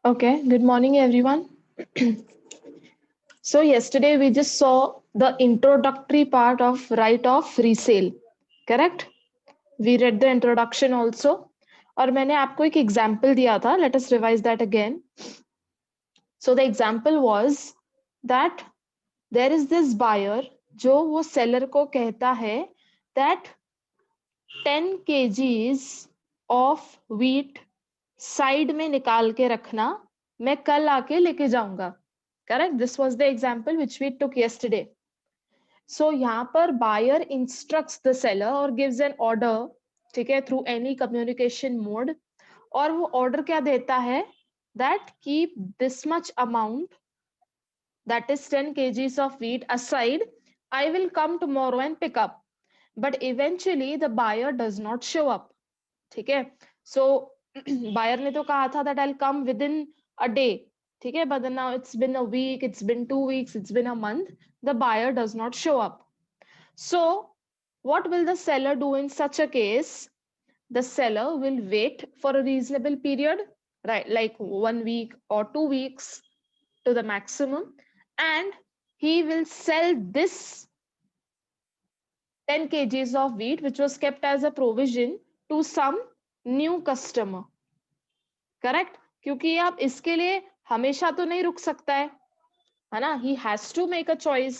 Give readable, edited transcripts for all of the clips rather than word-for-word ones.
Okay, good morning, everyone. So, yesterday we just saw the introductory part of right of resale, correct? We read the introduction also. और मैंने आपको एक example दिया था. Let us revise that again. So, the example was that there is this buyer जो वो seller को कहता है that 10 kgs of wheat side में निकाल के रखना, मैं कल आके लेके जाऊंगा. Correct, this was the example which we took yesterday. So यहाँ पर बायर इंस्ट्रक्ट्स द सेलर और गिव्स एन ऑर्डर, ठीक है, थ्रू एनी कम्युनिकेशन मोड. और वो ऑर्डर क्या देता है, that keep this much amount, that is 10 kgs of wheat aside. I will come tomorrow and pick up. But eventually the buyer does not show up. ठीक है, सो buyer ने तो कहा था that I will come within a day, ठीक है, but now it's been a week, it's been 2 weeks, it's been a month. The buyer does not show up. So what will the seller do in such a case? The seller will wait for a reasonable period, right, like 1 week or 2 weeks to the maximum, and he will sell this 10 kgs of wheat which was kept as a provision to some new customer. Correct, क्योंकि आप इसके लिए हमेशा तो नहीं रुक सकता है ना. He has to make a choice.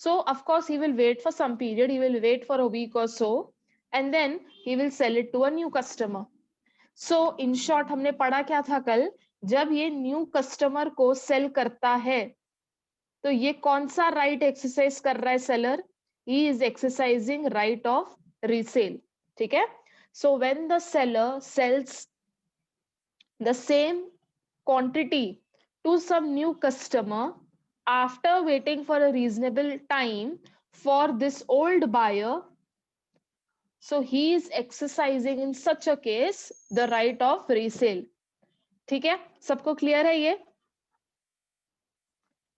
So of course he will wait for some period, he will wait for a week और so, and then he will sell it to a new customer. So in short हमने पढ़ा क्या था कल, जब ये new customer को cell करता है तो ये कौन सा राइट एक्सरसाइज कर रहा है seller, he is exercising right of resale. ठीक है, so when the seller sales the same quantity to some new customer after waiting for a reasonable time for this old buyer, so he is exercising in such a case the right of resale. ठीक है, सबको clear है ये?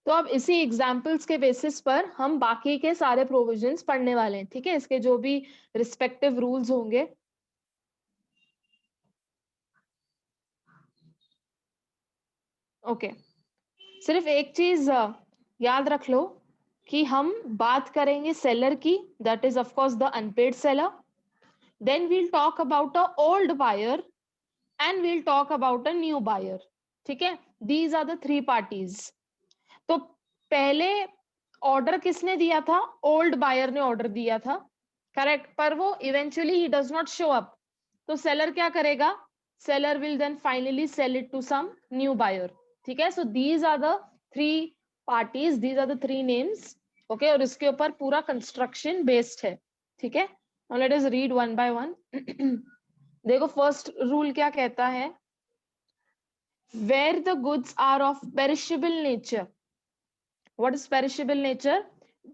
तो अब इसी examples के basis पर हम बाकी के सारे प्रोविजंस पढ़ने वाले हैं. ठीक है, इसके जो भी रिस्पेक्टिव रूल्स होंगे. ओके, सिर्फ एक चीज याद रख लो कि हम बात करेंगे सेलर की, that is of course the unpaid seller. Then we'll talk about a old buyer and we'll talk about a new buyer. ठीक है, these are the three parties. तो पहले ऑर्डर किसने दिया था? ओल्ड बायर ने ऑर्डर दिया था, करेक्ट, पर वो इवेंचुअली ही डज नॉट शो अप. तो सेलर क्या करेगा? Seller will then finally sell it to some new buyer. ठीक है, so these are the three parties, these are the three names. Okay, और इसके ऊपर पूरा कंस्ट्रक्शन बेस्ड है. ठीक है, now let us read one by one. देखो फर्स्ट रूल क्या कहता है, where the goods are of perishable nature. What is perishable nature?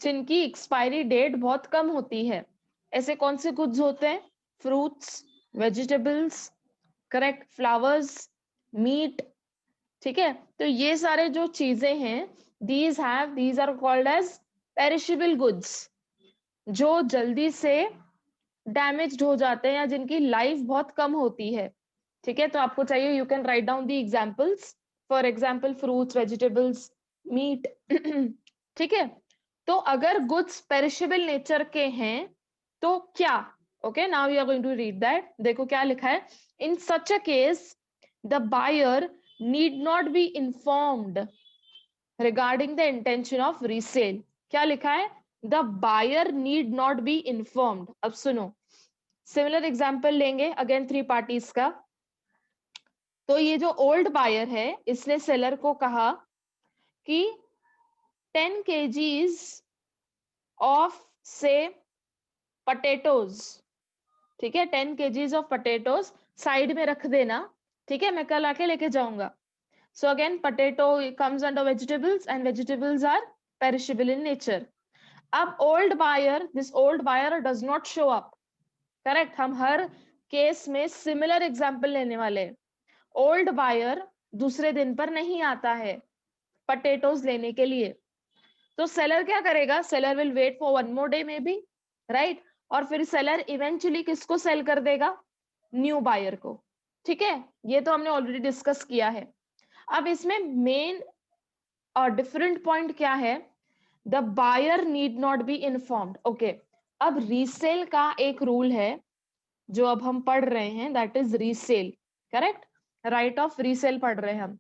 जिनकी एक्सपायरी डेट बहुत कम होती है. ऐसे कौन से गुड्स होते हैं? Fruits, vegetables, correct, flowers, meat. ठीक है, तो ये सारे जो चीजें हैं, these are called as perishable goods, जो जल्दी से डैमेज्ड हो जाते हैं या जिनकी लाइफ बहुत कम होती है. ठीक है, तो आपको चाहिए, you can write down the examples. For example fruits, vegetables, meat. ठीक है, तो अगर गुड्स पेरिशेबल नेचर के हैं तो क्या? Okay, now you are going to read that. देखो क्या लिखा है, in such a case the buyer need not be informed regarding the intention of resale. क्या लिखा है? The buyer need not be informed. अब सुनो, सिमिलर एग्जाम्पल लेंगे अगेन थ्री पार्टीज का. तो ये जो ओल्ड बायर है, इसने सेलर को कहा कि 10 kgs ऑफ से पटेटोज, ठीक है, 10 kgs ऑफ पटेटोज साइड में रख देना. ठीक है, मैं कल आके लेके जाऊंगा. So again potato comes under vegetables and vegetables are perishable in nature. अब old buyer, this old buyer does not show up. Correct, हम हर केस में सिमिलर एग्जाम्पल लेने वाले हैं. ओल्ड बायर दूसरे दिन पर नहीं आता है पटेटोज लेने के लिए. तो सेलर क्या करेगा? Seller will wait for one more day maybe, right, और फिर सेलर इवेंचुअली किसको सेल कर देगा? न्यू बायर को. ठीक है, ये तो हमने ऑलरेडी डिस्कस किया है. अब इसमें मेन और डिफरेंट पॉइंट क्या है, the buyer need not be informed. Okay, अब रीसेल का एक रूल है जो अब हम पढ़ रहे हैं, that is resale, correct, right of resale पढ़ रहे हैं हम।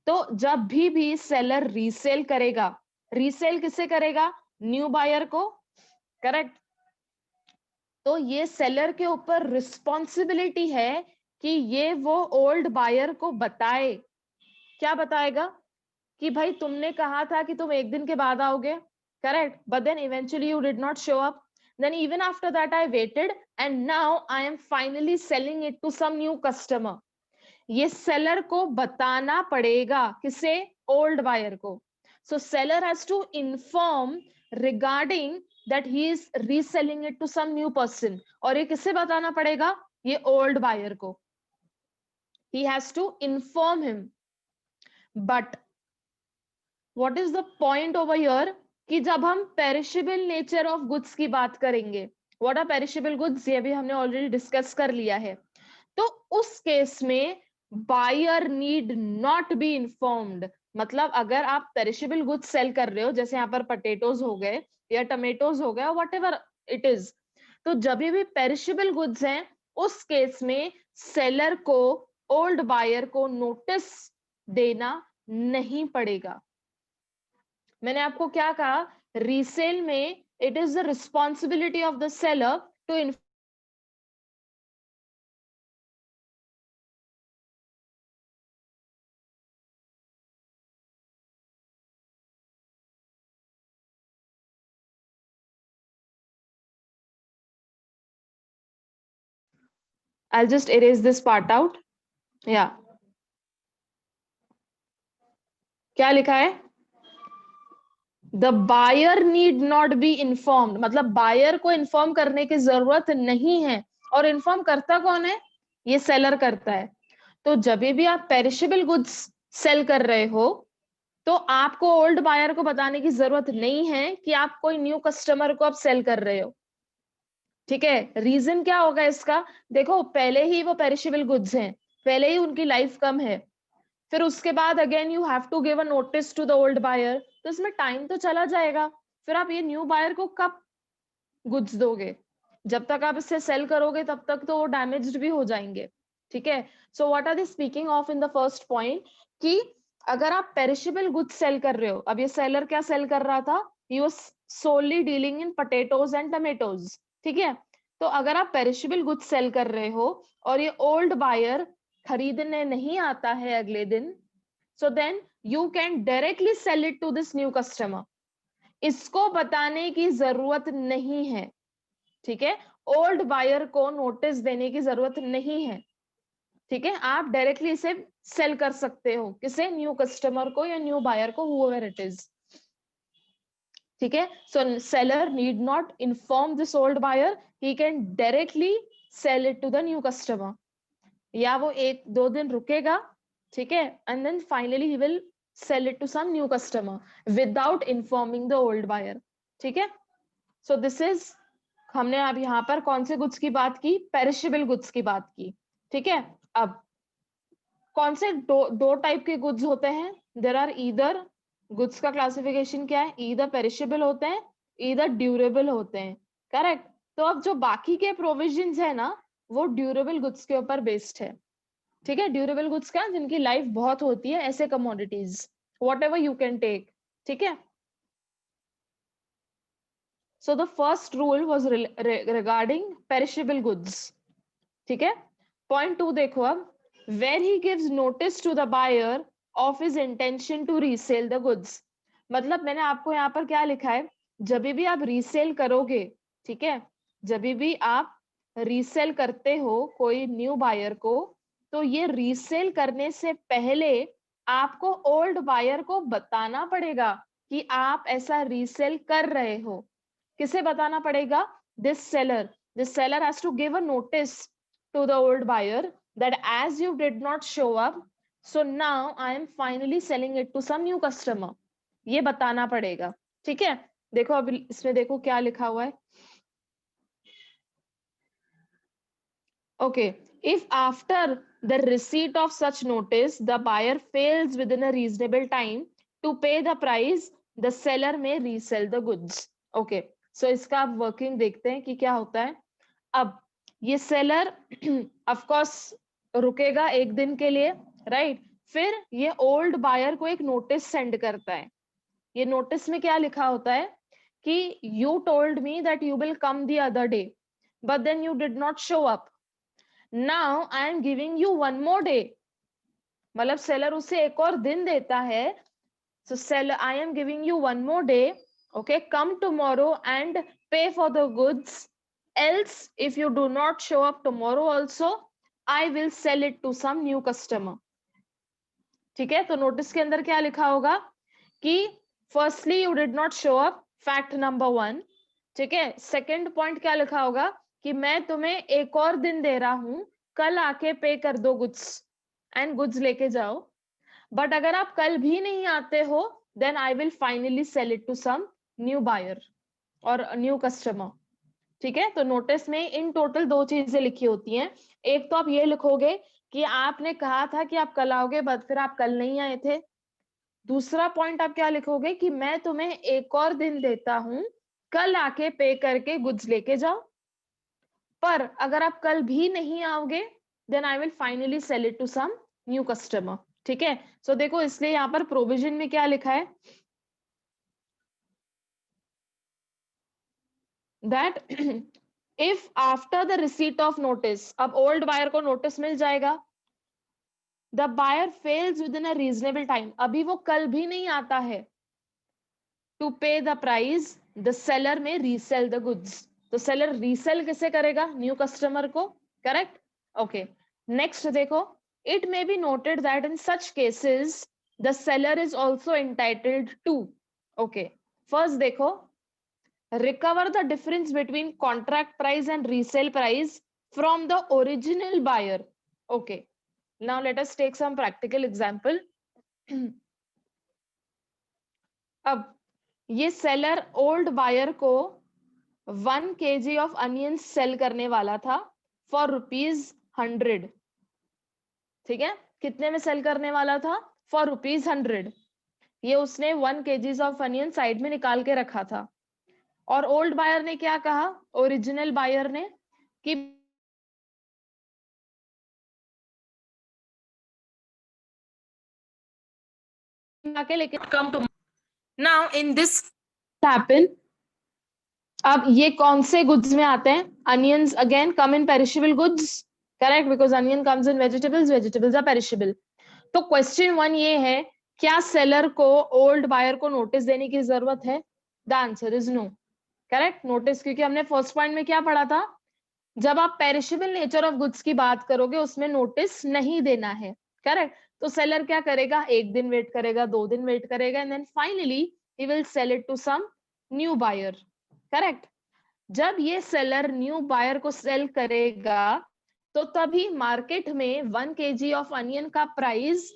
तो जब भी सेलर रीसेल करेगा, रीसेल किसे करेगा, न्यू बायर को, करेक्ट। तो ये सेलर के ऊपर रिस्पॉन्सिबिलिटी है कि ये वो ओल्ड बायर को बताए। क्या बताएगा, कि भाई तुमने कहा था कि तुम एक दिन के बाद आओगे, correct, but then eventually you did not show up, then even after that I waited and now I am finally selling it to some new customer। ये सेलर को बताना पड़ेगा, किसे, ओल्ड बायर को। So seller has to inform regarding that he is reselling it to some new person, और ये किसे बताना पड़ेगा, ये ओल्ड बायर को, he has to inform him। but what is the point over here, कि जब हम पेरिशेबल नेचर ऑफ गुड्स की बात करेंगे, व्हाट आर पेरिशेबल गुड्स, ये भी हमने ऑलरेडी डिस्कस कर लिया है। तो उस केस में buyer need not be informed, मतलब अगर आप पेरिशेबल गुड्स सेल कर रहे हो, जैसे यहाँ पर पोटैटोज हो गए या टमेटोज हो गए, वट एवर इट इज, तो जब भी पेरिशेबल गुड्स हैं उस केस में सेलर को, ओल्ड बायर को नोटिस देना नहीं पड़ेगा। मैंने आपको क्या कहा, रीसेल में it is the responsibility of the seller to I'll just erase this part out। Yeah, क्या लिखा है, the buyer need not be informed, मतलब बायर को इन्फॉर्म करने की जरूरत नहीं है, और इन्फॉर्म करता कौन है, ये सेलर करता है। तो जब भी आप पेरिशेबल गुड्स सेल कर रहे हो तो आपको ओल्ड बायर को बताने की जरूरत नहीं है कि आप कोई न्यू कस्टमर को आप सेल कर रहे हो, ठीक है। रीजन क्या होगा इसका, देखो पहले ही वो पेरिशेबल गुड्स हैं, पहले ही उनकी लाइफ कम है, फिर उसके बाद again you have to give a notice to the old buyer, तो इसमें टाइम तो चला जाएगा। फिर आप ये न्यू बायर को कब गुड्स दोगे, जब तक आप इसे सेल करोगे तब तक तो वो डैमेज्ड भी हो जाएंगे, ठीक है। So what are the speaking of in the first point, कि अगर आप पेरिशेबल गुड्स सेल कर रहे हो, अब ये सेलर क्या सेल कर रहा था, he was solely dealing in potatoes and tomatoes, ठीक है। तो अगर आप पेरिशेबल गुड्स सेल कर रहे हो और ये ओल्ड बायर खरीदने नहीं आता है अगले दिन, so then you can directly sell it to this new customer। इसको बताने की जरूरत नहीं है, ठीक है, ओल्ड बायर को नोटिस देने की जरूरत नहीं है, ठीक है। आप डायरेक्टली इसे सेल कर सकते हो, किसे, न्यू कस्टमर को या न्यू बायर को, whoever it is, ठीक है। So seller need not inform this old buyer, he can directly sell it to the new customer, या वो एक दो दिन रुकेगा, ठीक है, and then finally he will sell it to some new customer without informing the old buyer, ठीक है। सो दिस इज, हमने अब यहाँ पर कौन से गुड्स की बात की, पेरिशेबल गुड्स की बात की, ठीक है। अब कौन से दो टाइप के गुड्स होते हैं, देर आर ईदर, गुड्स का क्लासिफिकेशन क्या है, ईदर पेरिशेबल होते हैं, ईदर ड्यूरेबल होते हैं, करेक्ट। तो अब जो बाकी के प्रोविजंस है ना, वो ड्यूरेबल गुड्स के ऊपर बेस्ड है, ठीक है। ड्यूरेबल गुड्स का, जिनकी लाइफ बहुत होती है, ऐसे commodities, whatever you can take, ठीक है। So the first rule was regarding perishable goods, ठीक है। पॉइंट 2 देखो अब, where he gives notice to the buyer of his intention to resell the goods। मतलब मैंने आपको यहाँ पर क्या लिखा है, जब भी आप रीसेल करोगे, ठीक है, जब भी आप रीसेल करते हो कोई न्यू बायर को, तो ये रीसेल करने से पहले आपको ओल्ड बायर को बताना पड़ेगा कि आप ऐसा रीसेल कर रहे हो। किसे बताना पड़ेगा, this seller has to give a notice to the old buyer that as you did not show up, so now I am finally selling it to some new customer। ये बताना पड़ेगा, ठीक है। देखो अब इसमें देखो क्या लिखा हुआ है, okay. If after the receipt of such notice the buyer fails within a reasonable time to pay the price, the seller may resell the goods. Okay, so इसका आप वर्किंग देखते हैं कि क्या होता है. अब ये सेलर ऑफ कोर्स रुकेगा एक दिन के लिए, राइट? फिर ये ओल्ड बायर को एक नोटिस सेंड करता है. ये नोटिस में क्या लिखा होता है कि you told me that you will come the other day but then you did not show up. Now I am giving you one more day. मतलब सेलर उसे एक और दिन देता है. So seller, I am giving you one more day. Okay, come tomorrow and pay for the goods, else if you do not show up tomorrow also I will sell it to some new customer. ठीक है, तो notice के अंदर क्या लिखा होगा कि firstly you did not show up, fact number 1. ठीक है, सेकंड पॉइंट क्या लिखा होगा कि मैं तुम्हें एक और दिन दे रहा हूं, कल आके पे कर दो गुड्स एंड गुड्स लेके जाओ. बट अगर आप कल भी नहीं आते हो then I will finally sell it to some new buyer और न्यू कस्टमर. ठीक है, तो नोटिस में इन टोटल 2 चीजें लिखी होती हैं. एक तो आप ये लिखोगे कि आपने कहा था कि आप कल आओगे बट फिर आप कल नहीं आए थे. दूसरा पॉइंट आप क्या लिखोगे कि मैं तुम्हें एक और दिन देता हूं, कल आके पे करके गुड्स लेके जाओ. पर अगर आप कल भी नहीं आओगे then I will finally sell it to some new customer. ठीक है, सो देखो इसलिए यहाँ पर प्रोविजन में क्या लिखा है that if after the receipt of notice, अब old buyer को notice मिल जाएगा, the buyer fails within a reasonable time, अभी वो कल भी नहीं आता है, to pay the price, the seller may resell the goods. तो seller resell किसे करेगा? new customer को. correct? okay, next देखो, it may be noted that in such cases the seller is also entitled to, okay, first देखो, recover the difference between contract price and resale price from the original buyer. Okay, now let us take some practical example. अब ये seller old buyer को 1 kg of onions cell करने वाला था for ₹100. ठीक है, कितने में सेल करने वाला था? फॉर ₹100. ये उसने 1 kg ऑफ अनियन साइड में निकाल के रखा था. और ओल्ड बायर ने क्या कहा? ओरिजिनल बायर ने कि लेके come to. Now in this happen, अब ये कौन से गुड्स में आते हैं? Onions again come in perishable goods, correct, because onion comes in vegetables, vegetables are perishable. तो क्वेश्चन 1 ये है, क्या सेलर को ओल्ड बायर को नोटिस देने की जरूरत है? The answer is no. Correct, notice, क्योंकि हमने फर्स्ट पॉइंट में क्या पढ़ा था, जब आप पेरिशेबल नेचर ऑफ गुड्स की बात करोगे उसमें नोटिस नहीं देना है. करेक्ट, तो सेलर क्या करेगा? एक दिन वेट करेगा, 2 दिन वेट करेगा and then finally he will sell it to some new buyer. Correct, जब ये सेलर न्यू बायर को सेल करेगा तो तभी मार्केट में 1 kg ऑफ अनियन का प्राइस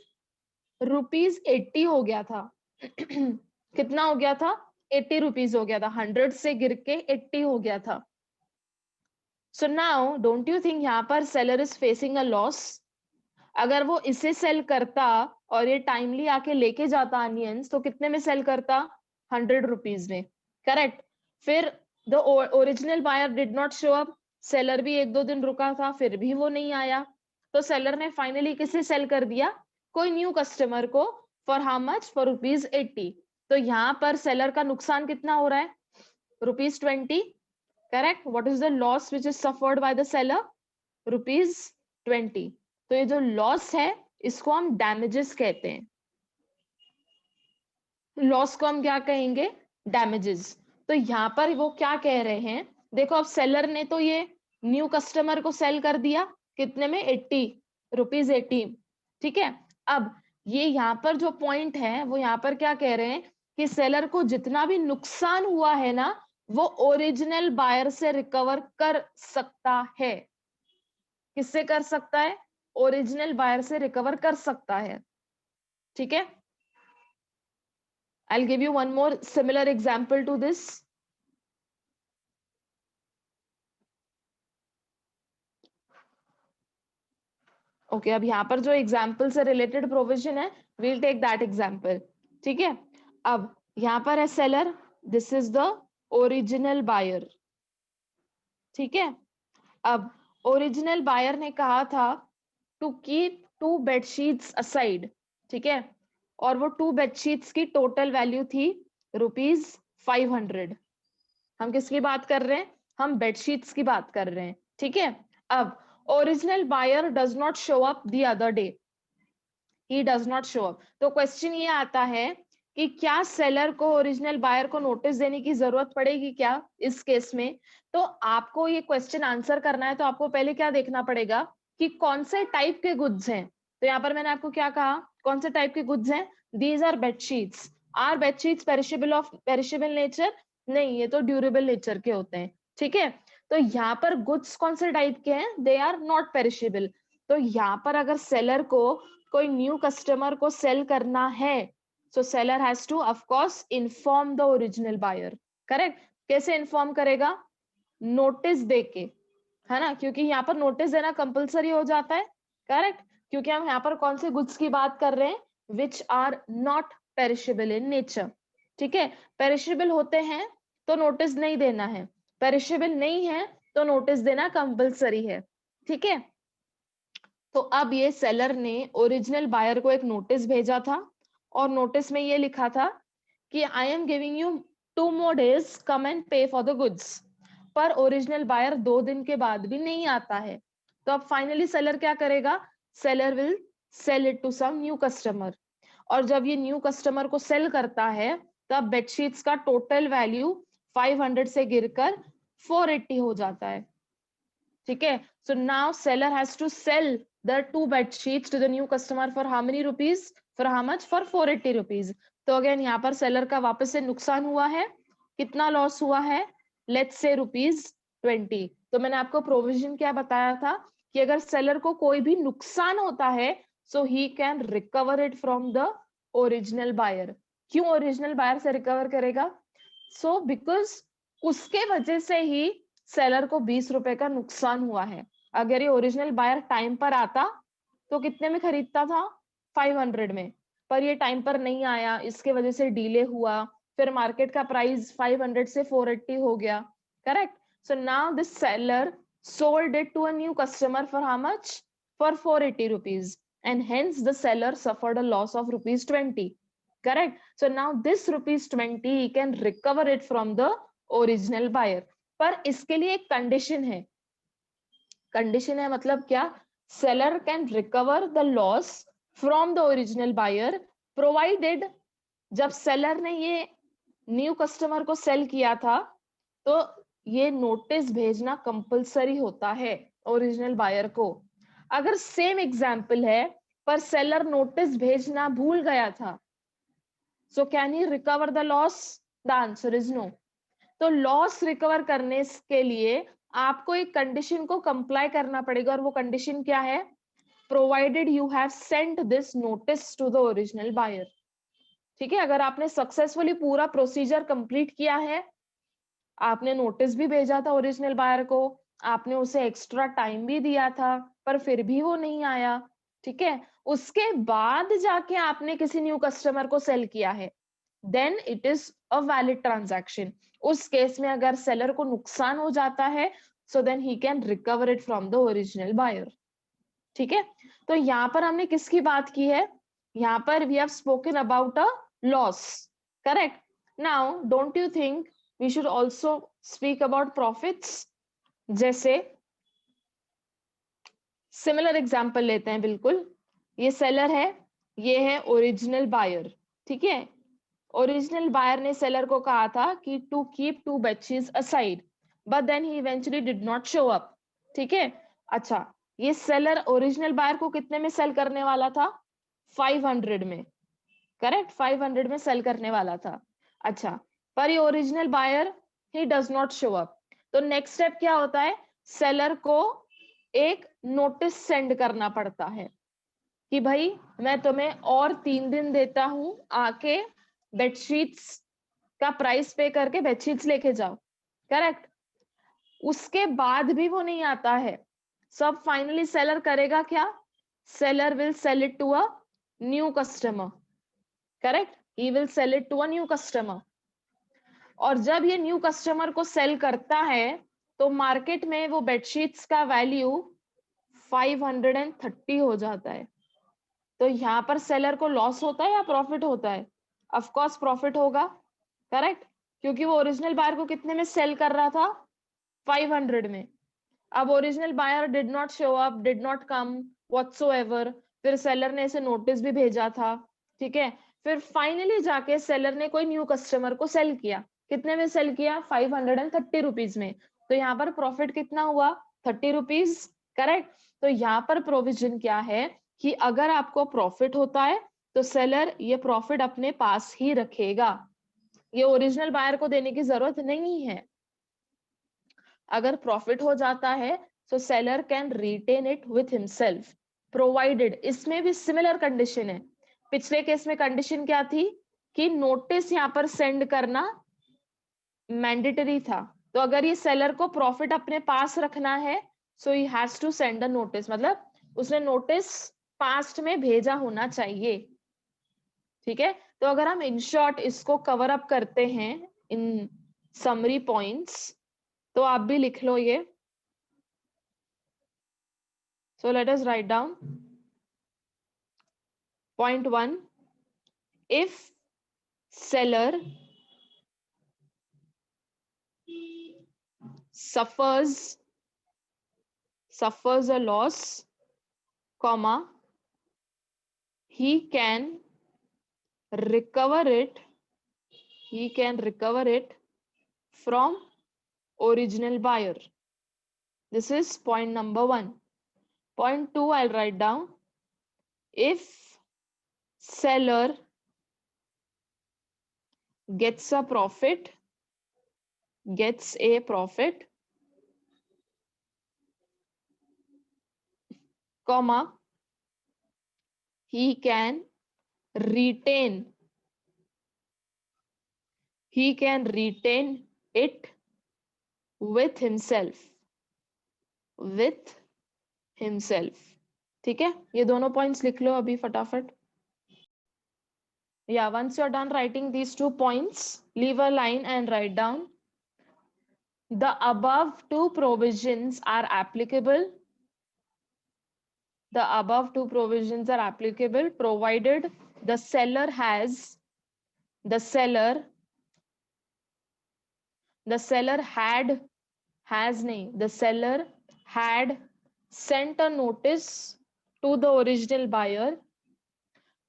₹80 हो गया था. कितना हो गया था? 80 रुपीज हो गया था. 100 से गिर के 80 हो गया था. So now don't you think यहाँ पर seller is facing a loss? अगर वो इसे सेल करता और ये टाइमली आके लेके जाता अनियंस तो कितने में सेल करता? 100 रुपीज में. करेक्ट, फिर the original buyer did not show up, seller भी 1-2 दिन रुका था फिर भी वो नहीं आया, तो सेलर ने फाइनली किसे सेल कर दिया? कोई न्यू कस्टमर को. For how much? फॉर ₹80. तो यहाँ पर सेलर का नुकसान कितना हो रहा है? ₹20. Correct, what is the loss which is suffered bye the seller? ₹20. तो ये जो लॉस है इसको हम डैमेजेस कहते हैं. लॉस को हम क्या कहेंगे? डैमेजेस. तो यहाँ पर वो क्या कह रहे हैं, देखो, अब सेलर ने तो ये न्यू कस्टमर को सेल कर दिया कितने में? ₹80. ठीक है, अब ये यहाँ पर जो पॉइंट है वो यहाँ पर क्या कह रहे हैं कि सेलर को जितना भी नुकसान हुआ है ना वो ओरिजिनल बायर से रिकवर कर सकता है. किससे कर सकता है? ओरिजिनल बायर से रिकवर कर सकता है. ठीक है, I'll give you one more similar example to this. Okay, अब यहाँ पर जो एग्जाम्पल से रिलेटेड प्रोविजन है, वील टेक दैट एग्जाम्पल। ठीक है, अब यहाँ पर है seller, this is the original buyer. ठीक है, अब ओरिजिनल बायर ने कहा था टू कीप 2 बेडशीट्स असाइड। ठीक है, और वो 2 बेडशीट्स की टोटल वैल्यू थी ₹500। हम किसकी बात कर रहे हैं? हम बेडशीट्स की बात कर रहे हैं। ठीक है, अब original buyer does not show up the other day, he does not show up. तो क्वेश्चन ये आता है कि क्या सेलर को ओरिजिनल बायर को नोटिस देने की जरूरत पड़ेगी क्या इस केस में? तो आपको ये क्वेश्चन आंसर करना है तो आपको पहले क्या देखना पड़ेगा कि कौन से टाइप के गुड्स हैं। तो यहाँ पर मैंने आपको क्या कहा, कौन से टाइप के गुड्स हैं? These are bedsheets. Are bedsheets perishable nature? नहीं, ये तो ड्यूरेबल नेचर के होते हैं। ठीक है, तो यहाँ पर गुड्स कौन से टाइप के हैं? They are not perishable. तो यहाँ पर अगर सेलर को कोई न्यू कस्टमर को सेल करना है, so seller has to of course inform the original buyer. Correct? कैसे इन्फॉर्म करेगा? नोटिस देके, है ना, क्योंकि यहाँ पर नोटिस देना कंपलसरी हो जाता है। करेक्ट? क्योंकि हम यहाँ पर कौन से गुड्स की बात कर रहे हैं? Which are not perishable in nature. ठीक है, पेरिशेबल होते हैं तो नोटिस नहीं देना है, पेरिशेबल नहीं है तो नोटिस देना कंपलसरी है। ठीक है, तो अब ये सेलर ने ओरिजिनल बायर को एक नोटिस भेजा था और नोटिस में ये लिखा था कि आई am giving you 2 more days, come and pay for the goods. पर ओरिजिनल बायर 2 दिन के बाद भी नहीं आता है, तो अब फाइनली सेलर क्या करेगा? Seller will sell it to some new customer, और जब ये न्यू कस्टमर को सेल करता है तब बेडशीट्स का टोटल वैल्यू 500 से गिरकर 480 हो जाता है। ठीक है, so now seller has to sell the 2 bed sheets to the new customer for how many rupees? For how much? For 480 rupees. तो अगेन यहाँ पर सेलर का वापस से नुकसान हुआ है। कितना लॉस हुआ है? Let's say ₹20। तो मैंने आपको प्रोविजन क्या बताया था कि अगर सेलर को कोई भी नुकसान होता है so he can recover it from the original buyer. क्यों ओरिजिनल बायर से रिकवर करेगा? सो बिकॉज उसके वजह से ही सेलर को ₹20 का नुकसान हुआ है। अगर ये ओरिजिनल बायर टाइम पर आता तो कितने में खरीदता था? 500 में। पर ये टाइम पर नहीं आया, इसके वजह से डिले हुआ, फिर मार्केट का प्राइस 500 से 480 हो गया। Correct? So now this seller sold it to a new customer for how much? For 480 rupees, and hence the seller suffered a loss of ₹20. Correct? So now this ₹20 he can recover it from the original buyer. पर इसके लिए एक condition है। Condition है मतलब क्या? Seller can recover the loss from the original buyer provided, जब seller ने ये न्यू कस्टमर को सेल किया था तो ये नोटिस भेजना कंपलसरी होता है ओरिजिनल बायर को। अगर सेम एग्जाम्पल है पर सेलर नोटिस भेजना भूल गया था, so can he recover the loss? The answer is no. तो लॉस रिकवर करने के लिए आपको एक कंडीशन को कंप्लाई करना पड़ेगा, और वो कंडीशन क्या है? Provided you have sent this notice to the original buyer. ठीक है, अगर आपने सक्सेसफुली पूरा प्रोसीजर कंप्लीट किया है, आपने नोटिस भी भेजा था ओरिजिनल बायर को, आपने उसे एक्स्ट्रा टाइम भी दिया था, पर फिर भी वो नहीं आया। ठीक है, उसके बाद जाके आपने किसी न्यू कस्टमर को सेल किया है, then it is a valid transaction. उस केस में अगर सेलर को नुकसान हो जाता है so then he can recover it from the original buyer. ठीक है, तो यहाँ पर हमने किसकी बात की है? यहाँ पर we have spoken about a loss. Correct? Now don't you think we should also speak about profits? जैसे सिमिलर एग्जाम्पल लेते हैं, बिल्कुल ये सेलर है, ये है ओरिजिनल बायर। ठीक है, ओरिजिनल बायर ने सेलर को कहा था कि to keep 2 bedsheets aside, but then he eventually did not show up. ठीक है, अच्छा, ये सेलर ओरिजिनल बायर को कितने में सेल करने वाला था? 500 में। करेक्ट? 500 में सेल करने वाला था। अच्छा, पर ये original buyer he does not show up. तो नेक्स्ट स्टेप क्या होता है? सेलर को एक नोटिस सेंड करना पड़ता है कि भाई मैं तुम्हें और 3 दिन देता हूं, आके बेडशीट्स का प्राइस पे करके बेडशीट्स लेके जाओ। करेक्ट? उसके बाद भी वो नहीं आता है, सब फाइनली सेलर करेगा क्या? seller will sell it to a new customer, correct? He will sell it to a new customer. और जब ये न्यू कस्टमर को सेल करता है तो मार्केट में वो बेडशीट्स का वैल्यू 530 हो जाता है। तो यहाँ पर सेलर को लॉस होता है या प्रॉफिट होता है? ऑफ कोर्स प्रॉफिट होगा, करेक्ट, क्योंकि वो ओरिजिनल बायर को कितने में सेल कर रहा था? 500 में। अब original buyer did not show up, did not come whatsoever, फिर सेलर ने इसे नोटिस भी भेजा था, ठीक है, फिर फाइनली जाके सेलर ने कोई न्यू कस्टमर को सेल किया। कितने में सेल किया? 530 रुपीज में। तो यहाँ पर प्रॉफिट कितना हुआ? 30 रुपीज, करेक्ट। तो यहाँ पर प्रोविजन क्या है कि अगर आपको प्रॉफिट होता है तो सेलर ये प्रॉफिट अपने पास ही रखेगा, ये ओरिजिनल बायर को देने की जरूरत नहीं है। अगर प्रॉफिट हो जाता है तो seller can retain it with himself, provided, इसमें भी सिमिलर कंडीशन है। पिछले केस में कंडीशन क्या थी कि नोटिस यहाँ पर सेंड करना मैंडेटरी था। तो अगर ये सेलर को प्रॉफिट अपने पास रखना है so he has to send a notice, मतलब उसने नोटिस पास्ट में भेजा होना चाहिए, ठीक है। तो अगर हम इन शॉर्ट इसको कवर अप करते हैं इन समरी पॉइंट्स, तो आप भी लिख लो ये। So let us write down. Point 1, if seller suffers a loss, comma, he can recover it from original buyer. This is point number 1. Point 2, I'll write down. If seller gets a profit, comma, he can retain it with himself, ठीक है। ये दोनों points लिख लो अभी फटाफट। Yeah, once you're done writing these 2 points, leave a line and write down. The above 2 provisions are applicable. The above 2 provisions are applicable provided the seller had sent a notice to the original buyer,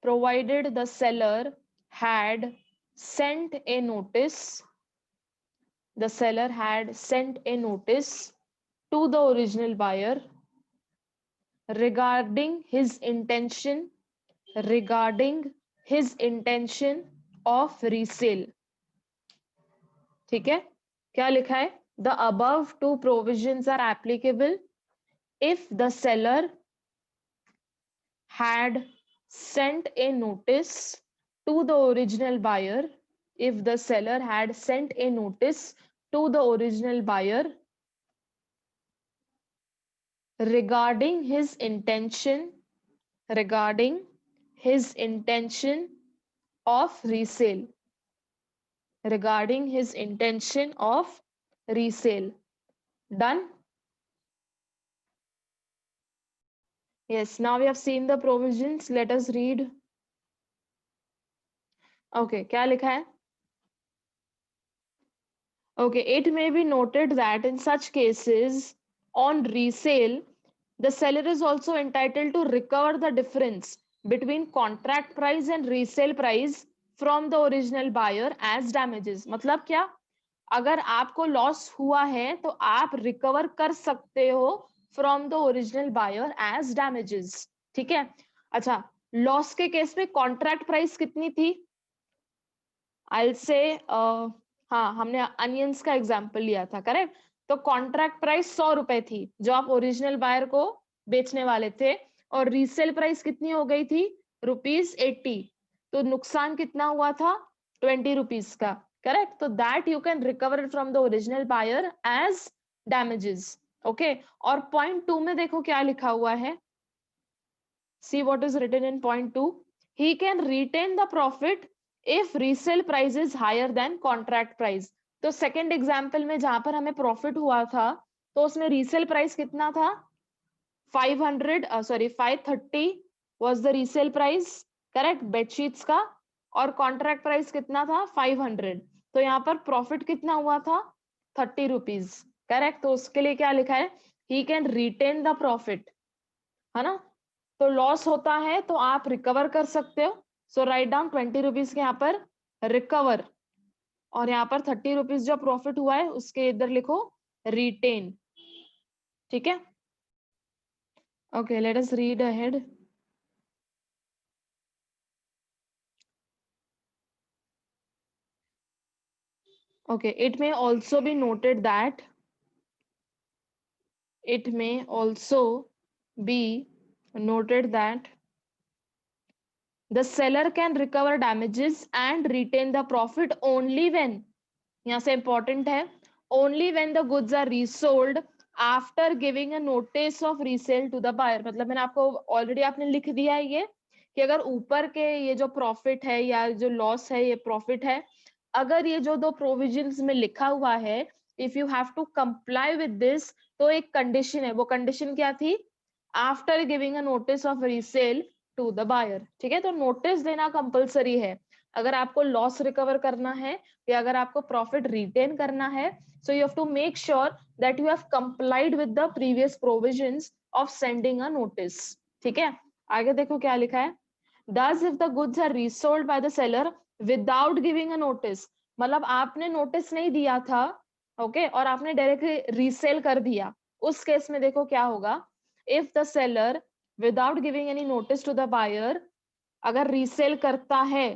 provided the seller had sent a notice to the original buyer regarding his intention of resale, ठीक है। क्या लिखा है? The above 2 provisions are applicable if the seller had sent a notice to the original buyer, regarding his intention of resale, Done? Yes, now we have seen the provisions. Let us read. Okay, क्या लिखा है? Okay, it may be noted that in such cases on resale, the seller is also entitled to recover the difference between contract price and resale price from the original buyer as damages. मतलब क्या? अगर आपको loss हुआ है तो आप recover कर सकते हो from the original buyer as damages, ठीक है। अच्छा, लॉस के केस में कॉन्ट्रैक्ट प्राइस कितनी थी? आई से हाँ, हमने अनियंस का एग्जांपल लिया था, करेक्ट। तो कॉन्ट्रैक्ट प्राइस 100 रुपए थी जो आप ओरिजिनल बायर को बेचने वाले थे, और रीसेल प्राइस कितनी हो गई थी? ₹80। तो नुकसान कितना हुआ था? 20 रुपीज का, करेक्ट। तो that you can recover it from the original buyer as damages, okay. और पॉइंट 2 में देखो क्या लिखा हुआ है, see what is written in point 2. He can retain the profit if resale price is higher than contract price. तो second example में जहां पर हमें प्रॉफिट हुआ था तो उसमें रीसेल प्राइस कितना था 530 was the resale price, correct, bedsheets का, और कॉन्ट्रैक्ट प्राइस कितना था 500. तो यहाँ पर प्रॉफिट कितना हुआ था 30 रुपीज, करेक्ट. तो उसके लिए क्या लिखा है, he can retain the profit, है ना. तो लॉस होता है तो आप रिकवर कर सकते हो. सो राइट डाउन 20 रुपीज के यहाँ पर रिकवर, और यहाँ पर 30 रुपीज जो प्रॉफिट हुआ है उसके इधर लिखो रिटेन. ठीक है. Okay, late us read ahead. Okay, it may also be noted that the seller can recover damages and retain the profit only when, यहाँ से important है, only when the goods are resold after giving a notice of resale to the buyer. मतलब मैंने आपको already आपने लिख दिया है ये कि अगर ऊपर के ये जो प्रॉफिट है या जो लॉस है ये प्रॉफिट है, अगर ये जो दो प्रोविजंस में लिखा हुआ है if you have to comply with this, तो एक कंडीशन है. वो कंडीशन क्या थी, after giving a notice of resale to the buyer. ठीक है. तो नोटिस देना कंपलसरी है अगर आपको लॉस रिकवर करना है या अगर आपको प्रॉफिट रिटेन करना है. So you have to make sure that you have complied with the previous provisions of sending a notice. ठीक है. आगे देखो क्या लिखा है. Thus, if the goods are resold by the seller without giving a notice, मतलब आपने notice नहीं दिया था, ओके, और आपने डायरेक्टली रीसेल कर दिया, उस केस में देखो क्या होगा. If the seller without giving any notice to the buyer, अगर रीसेल करता है,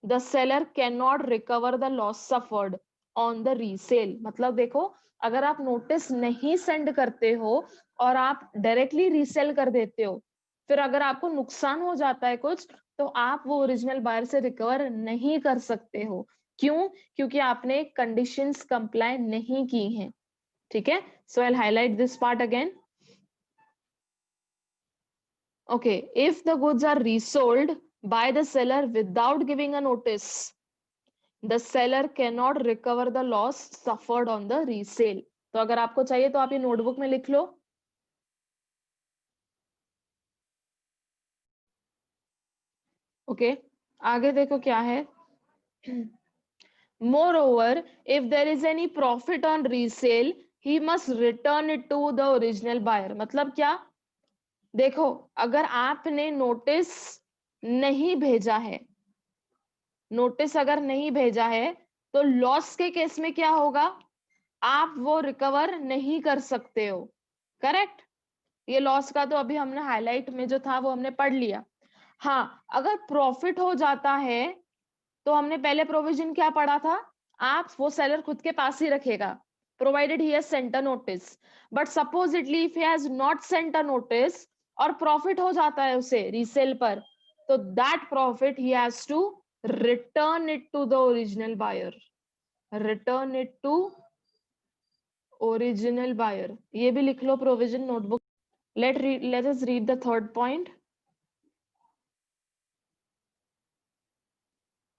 the seller cannot recover the loss suffered on the resale. मतलब देखो, अगर आप नोटिस नहीं सेंड करते हो और आप डायरेक्टली रीसेल कर देते हो, फिर अगर आपको नुकसान हो जाता है कुछ, तो आप वो ओरिजिनल बायर से रिकवर नहीं कर सकते हो. क्यों? क्योंकि आपने कंडीशंस कंप्लाई नहीं की हैं. ठीक है. So I will highlight this part again. Okay, if the goods are resold by the seller without giving a notice, the seller cannot recover the loss suffered on the resale. तो अगर आपको चाहिए तो आप ये notebook में लिख लो. Okay, आगे देखो क्या है. Moreover, if there is any profit on resale, he must return it to the original buyer. मतलब क्या, देखो, अगर आपने नोटिस नहीं भेजा है, नोटिस अगर नहीं भेजा है, तो लॉस के केस में क्या होगा, आप वो रिकवर नहीं कर सकते हो. करेक्ट. ये लॉस का तो अभी हमने हाईलाइट में जो था वो हमने पढ़ लिया. हाँ, अगर प्रॉफिट हो जाता है तो हमने पहले प्रोविजन क्या पढ़ा था, आप वो सेलर खुद के पास ही रखेगा provided he has sent a notice. But supposedly if he has not sent a notice और प्रॉफिट हो जाता है उसे रीसेल पर, तो that profit he has to return it to the original buyer. Return it to original buyer. ये भी लिख लो provision notebook. let us read the third point.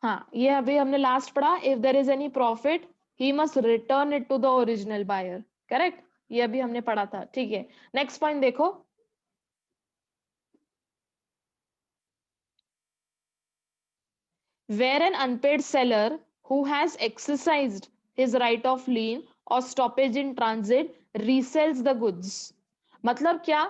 हाँ, ये अभी हमने लास्ट पढ़ा, if there is any profit he must return it to the original buyer. Correct. ये अभी हमने पढ़ा था. ठीक है. नेक्स्ट पॉइंट देखो. Where an unpaid seller who has exercised his right of lien और stoppage in transit resells the goods. मतलब क्या,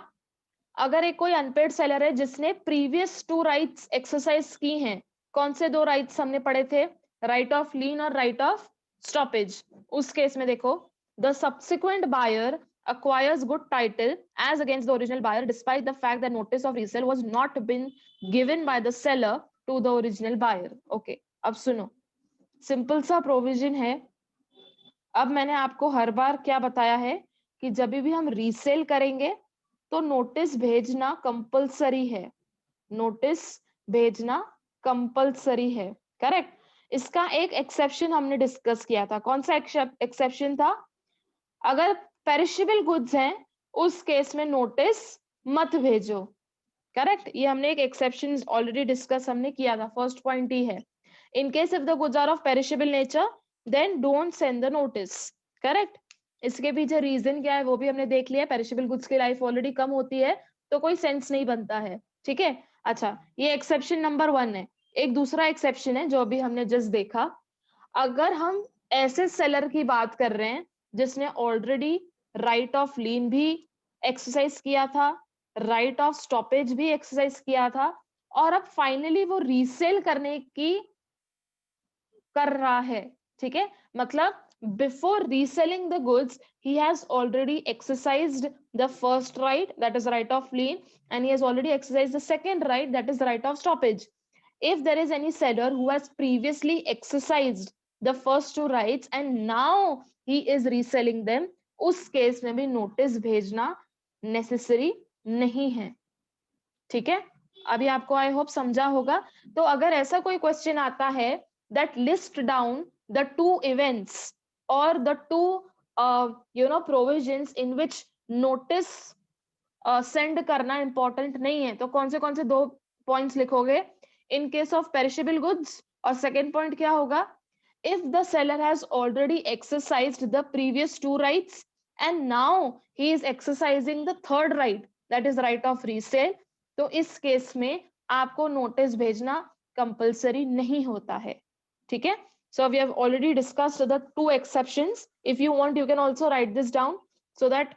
अगर एक कोई अनपेड सेलर है जिसने प्रीवियस 2 राइट्स एक्सरसाइज की हैं, कौन से 2 राइट्स हमने पढ़े थे, राइट ऑफ लीन और राइट ऑफ स्टॉपेज. उस केस में देखो, the subsequent buyer acquires good title as against the original buyer despite the fact that notice of resale was not been given by the seller to the original buyer. Okay, अब सुनो, simple सा provision है. अब मैंने आपको हर बार क्या बताया है कि जब भी हम रीसेल करेंगे तो नोटिस भेजना कंपलसरी है. नोटिस भेजना कंपलसरी है. करेक्ट. इसका एक एक्सेप्शन हमने डिस्कस किया था. कौन सा एक्सेप्शन था, अगर पेरिशेबल गुड्स हैं उस केस में नोटिस मत भेजो. करेक्ट। ये हमने एक एक्सेप्शन ऑलरेडी डिस्कस हमने किया था, फर्स्ट पॉइंट ही है। In case if the goods are of perishable nature then don't send the notice. Correct. इसके पीछे रीजन क्या है वो भी हमने देख लिया। पेरिशेबल गुड्स की लाइफ ऑलरेडी कम होती है तो कोई सेंस नहीं बनता है। ठीक है। अच्छा, ये एक्सेप्शन नंबर 1 है। एक दूसरा एक्सेप्शन है जो अभी हमने जस्ट देखा। अगर हम ऐसे सेलर की बात कर रहे हैं जिसने ऑलरेडी राइट ऑफ लीन भी एक्सरसाइज किया था, राइट ऑफ स्टॉपेज भी एक्सरसाइज किया था, और अब फाइनली वो रीसेल करने की कर रहा है। ठीक है, मतलब before reselling the goods he has already exercised the first right, that is right of lien, and he has already exercised the second right, that is right of stoppage. If there is any seller who has previously exercised the first two rights and now he is reselling them, उस case में भी notice भेजना necessary नहीं है। ठीक है, अभी आपको आई होप समझा होगा। तो अगर ऐसा कोई क्वेश्चन आता है that list down the two events or the two provisions in which notice send करना important नहीं है, तो कौन से दो पॉइंट्स लिखोगे? in case of perishable goods, और सेकेंड पॉइंट क्या होगा? if the seller has already exercised the previous two rights and now he is exercising the third right, that is right of resale, तो इस case में आपको notice भेजना compulsory नहीं होता है। ठीक है, so we have already discussed the two exceptions. if you want you can also write this down so that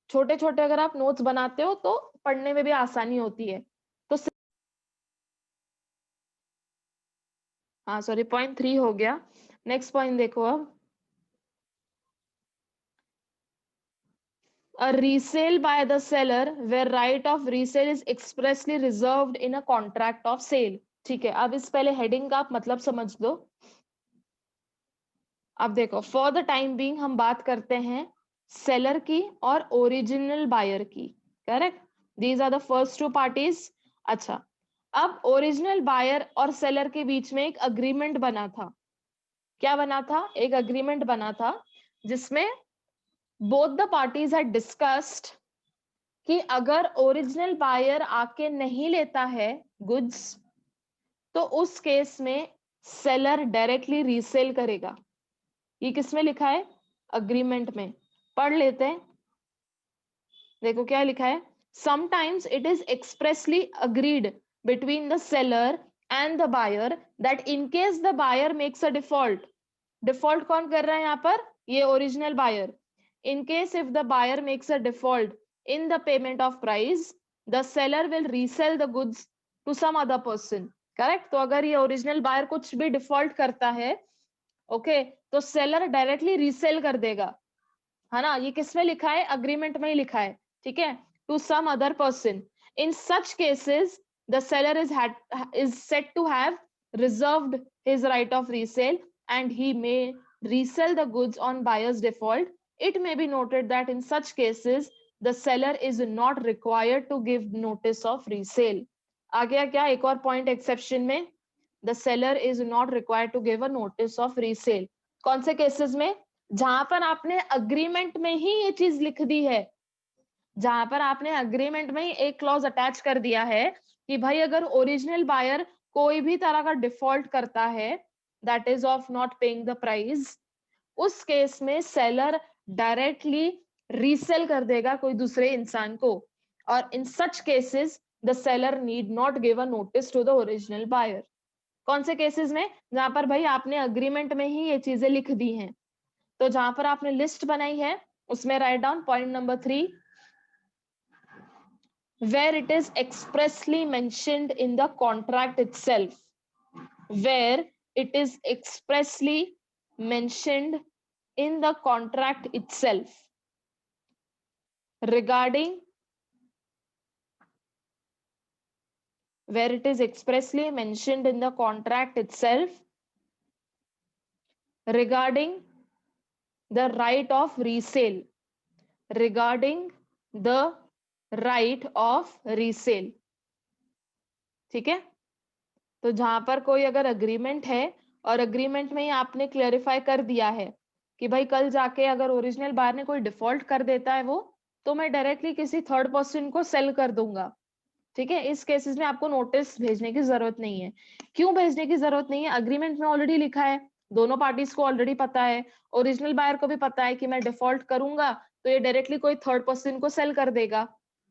छोटे छोटे अगर आप नोट्स बनाते हो तो पढ़ने में भी आसानी होती है। तो हाँ सॉरी, पॉइंट 3 हो गया। नेक्स्ट पॉइंट देखो अब। A resale by the seller where right of resale is expressly reserved in a contract of sale. ठीक है, अब इस पहले हेडिंग का आप मतलब समझ दो। अब देखो, फॉर द टाइम बीइंग हम बात करते हैं सेलर की और ओरिजिनल बायर की। Correct, these are the first two parties. अच्छा, अब ओरिजिनल बायर और सेलर के बीच में एक अग्रीमेंट बना था। क्या बना था? एक अग्रीमेंट बना था जिसमें both the parties had discussed कि अगर ओरिजिनल बायर आके नहीं लेता है गुड्स तो उस केस में सेलर डायरेक्टली रीसेल करेगा। ये किसमें लिखा है? अग्रीमेंट में। पढ़ लेते हैं, देखो क्या लिखा है। Sometimes it is expressly agreed between the seller and the buyer that in case the buyer makes a default. Default कौन कर रहा है यहाँ पर? ये original buyer. in case if the buyer makes a default in the payment of price, the seller will resell the goods to some other person. Correct, तो अगर ये ओरिजिनल बायर कुछ भी डिफॉल्ट करता है, ओके, तो सेलर डायरेक्टली रीसेल कर देगा, है ना? ये किसमें लिखा है? अग्रीमेंट में ही लिखा है। ठीक है, to some other person. In such cases the seller is said to have reserved his right of resale and he may resell the goods on buyer's default. It may be noted that in such cases the seller is not required to give notice of resale. आ गया क्या एक और point exception में? the seller is not required to give a notice of resale. कौन से cases में? जहां पर आपने अग्रीमेंट में ही ये चीज लिख दी है, जहां पर आपने अग्रीमेंट में ही एक क्लॉज अटैच कर दिया है कि भाई अगर ओरिजिनल बायर कोई भी तरह का डिफॉल्ट करता है, that is of not paying the price, उस केस में सेलर डायरेक्टली रीसेल कर देगा कोई दूसरे इंसान को। और in such cases the seller need not give a notice to the original buyer. कौन से केसेस में? जहां पर भाई आपने अग्रीमेंट में ही ये चीजें लिख दी हैं। तो जहां पर आपने लिस्ट बनाई है उसमें write down point number 3, where it is expressly mentioned in the contract itself, where it is expressly mentioned in the contract itself regarding, where it is expressly mentioned in the contract itself regarding the right of resale, regarding the right of resale. ठीक है, तो जहां पर कोई अगर agreement है और agreement में ही आपने क्लेरिफाई कर दिया है कि भाई कल जाके अगर ओरिजिनल बायर ने कोई डिफॉल्ट कर देता है वो, तो मैं डायरेक्टली किसी थर्ड पर्सन को सेल कर दूंगा। ठीक है, इस केसेस में आपको नोटिस भेजने की जरूरत नहीं है। क्यों भेजने की जरूरत नहीं है? अग्रीमेंट में ऑलरेडी लिखा है, दोनों पार्टीज को ऑलरेडी पता है, ओरिजिनल बायर को भी पता है कि मैं डिफॉल्ट करूंगा तो ये डायरेक्टली कोई थर्ड पर्सन को सेल कर देगा,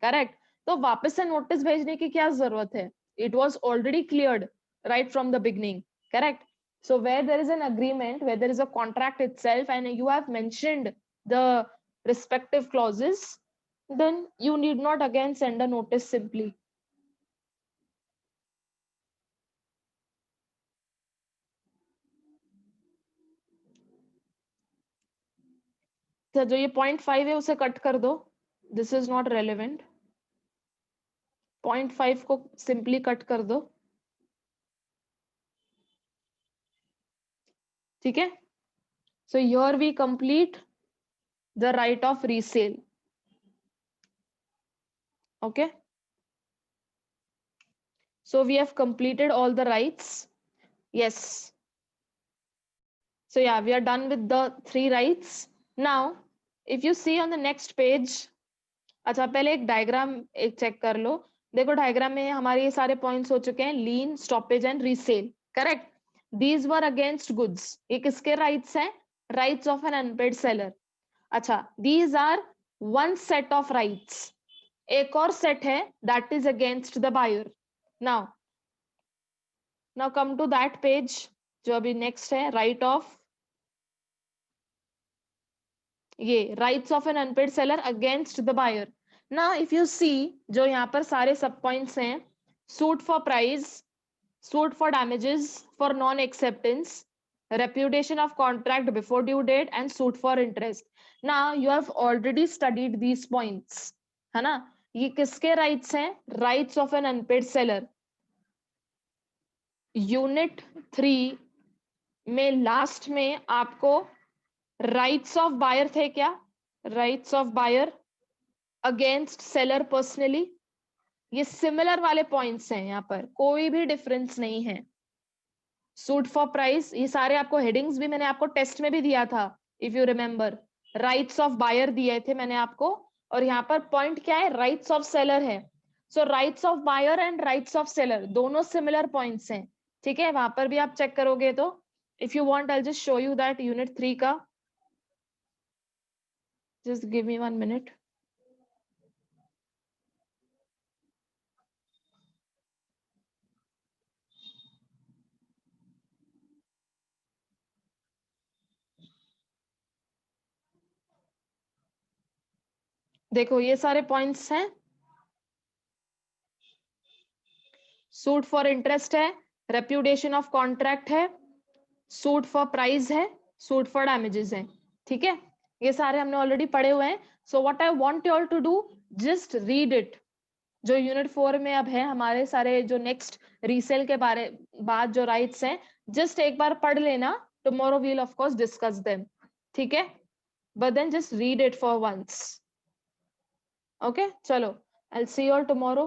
करेक्ट? तो वापस से नोटिस भेजने की क्या जरूरत है? It was already cleared right from the beginning, correct? So where there is an agreement, where there is a contract itself and you have mentioned the respective clauses, then you need not again send a notice simply. तो जो ये 0.5 है उसे cut कर दो, this is not relevant. 0.5 को simply cut कर दो, ठीक है? So here we complete the right of resale. Okay. So we have completed all the rights. Yes. So yeah, we are done with the 3 rights. Now, if you see on the next page, अच्छा पहले एक diagram एक check कर लो। देखो diagram में हमारे ये सारे पॉइंट्स हो चुके हैं, lien, stoppage and resale, correct? These were against goods. ये किसके राइट्स हैं? Rights of an unpaid seller. अच्छा, these are one set of rights. एक और सेट है that is against the buyer. Now come to that page जो अभी next है, राइट ऑफ, ये rights of an unpaid seller against the buyer. Now if you see, जो यहाँ पर सारे सब पॉइंट्स हैं, suit for price, suit for damages, for non acceptance, repudiation of contract before due date and suit for interest. Now you have already studied these points, है ना? ये किसके राइट्स हैं? Rights of an unpaid seller. Unit 3 में last में आपको rights of buyer थे क्या? Rights of buyer against seller personally. ये सिमिलर वाले पॉइंट्स हैं, यहाँ पर कोई भी डिफरेंस नहीं है। सूट फॉर प्राइस, ये सारे आपको हेडिंग्स भी मैंने आपको टेस्ट में भी दिया था, if you remember. Rights of buyer दिए थे मैंने आपको, और यहाँ पर पॉइंट क्या है? राइट्स ऑफ सेलर है। So rights of buyer and rights of seller दोनों सिमिलर पॉइंट्स हैं, ठीक है? वहां पर भी आप चेक करोगे तो, if you want I just show you that unit 3 का। Just give me 1 minute. देखो ये सारे पॉइंट्स हैं। सूट फॉर इंटरेस्ट है, रेप्यूटेशन ऑफ कॉन्ट्रैक्ट है, सूट फॉर प्राइस है, सूट फॉर डैमेजेस है, ठीक है? ये सारे हमने ऑलरेडी पढ़े हुए हैं। So what I want you all to do, just read it. जो यूनिट 4 में अब है हमारे सारे जो नेक्स्ट रीसेल के बारे बाद जो राइट्स हैं, जस्ट एक बार पढ़ लेना। Tomorrow we will of course discuss them, ठीक है? But then just read it for once. Okay, चलो, I will see you all tomorrow.